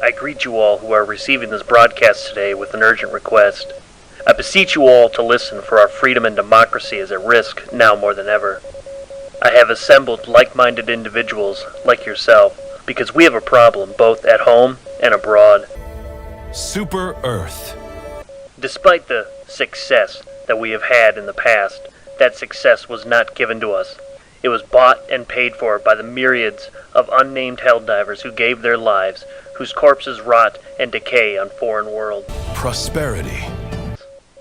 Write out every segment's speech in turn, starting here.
I greet you all who are receiving this broadcast today with an urgent request. I beseech you all to listen, for our freedom and democracy is at risk now more than ever. I have assembled like-minded individuals like yourself because we have a problem both at home and abroad. Super Earth. Despite the success that we have had in the past, that success was not given to us. It was bought and paid for by the myriads of unnamed Helldivers who gave their lives, whose corpses rot and decay on foreign worlds. Prosperity.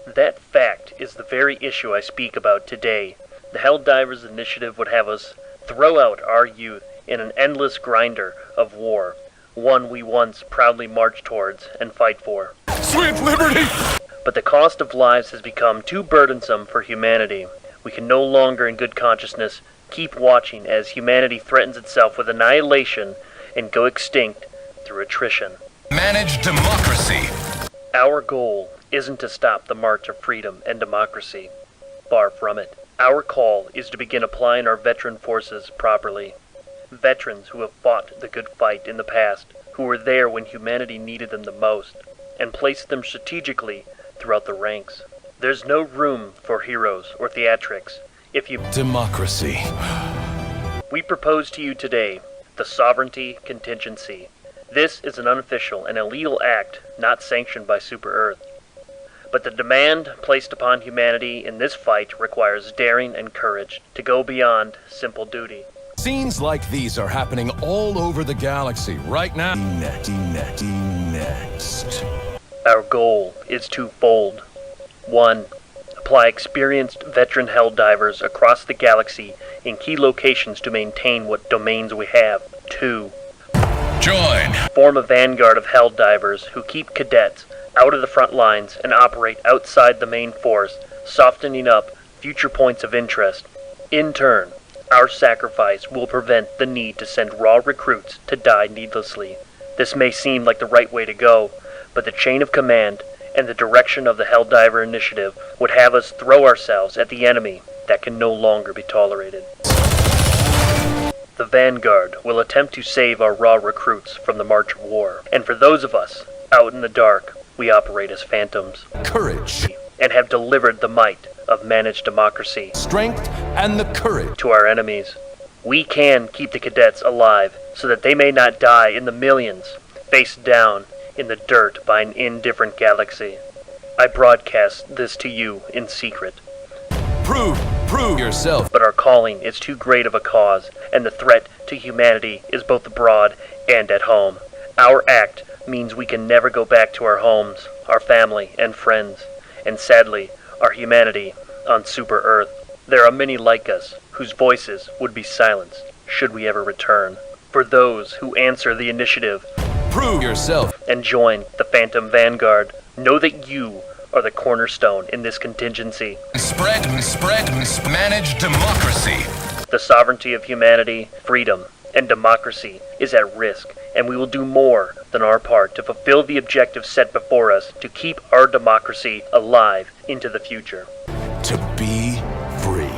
That fact is the very issue I speak about today. The Helldivers Initiative would have us throw out our youth in an endless grinder of war, one we once proudly marched towards and fight for. Sweet liberty! But the cost of lives has become too burdensome for humanity. We can no longer in good consciousness keep watching as humanity threatens itself with annihilation and go extinct through attrition. Manage democracy. Our goal isn't to stop the march of freedom and democracy. Far from it. Our call is to begin applying our veteran forces properly. Veterans who have fought the good fight in the past, who were there when humanity needed them the most, and placed them strategically throughout the ranks. There's no room for heroes or theatrics. Democracy. We propose to you today the sovereignty contingency. This is an unofficial and illegal act not sanctioned by Super Earth. But the demand placed upon humanity in this fight requires daring and courage to go beyond simple duty. Scenes like these are happening all over the galaxy right now. Next. Our goal is twofold. 1. Apply experienced veteran Helldivers across the galaxy in key locations to maintain what domains we have. 2. Join. Form a vanguard of Helldivers who keep cadets out of the front lines and operate outside the main force, softening up future points of interest. In turn, our sacrifice will prevent the need to send raw recruits to die needlessly. This may seem like the right way to go, but the chain of command and the direction of the Helldiver Initiative would have us throw ourselves at the enemy that can no longer be tolerated. The Vanguard will attempt to save our raw recruits from the march of war, and for those of us out in the dark, we operate as phantoms. Courage. And have delivered the might of managed democracy. Strength and the courage. To our enemies. We can keep the cadets alive so that they may not die in the millions, face down in the dirt by an indifferent galaxy. I broadcast this to you in secret. Prove yourself. But our calling is too great of a cause, and the threat to humanity is both abroad and at home. Our act means we can never go back to our homes, our family and friends, and sadly, our humanity on Super Earth. There are many like us whose voices would be silenced should we ever return. For those who answer the initiative, prove yourself, and join the Phantom Vanguard, know that you are the cornerstone in this contingency. Manage democracy. The sovereignty of humanity, freedom, and democracy is at risk, and we will do more than our part to fulfill the objective set before us to keep our democracy alive into the future. To be free.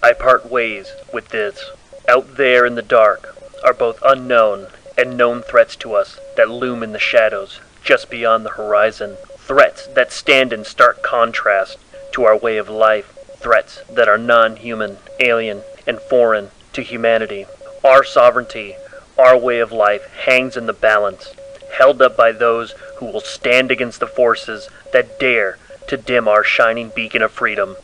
I part ways with this. Out there in the dark are both unknown and known threats to us that loom in the shadows just beyond the horizon. Threats that stand in stark contrast to our way of life. Threats that are non-human, alien, and foreign to humanity. Our sovereignty, our way of life hangs in the balance, held up by those who will stand against the forces that dare to dim our shining beacon of freedom.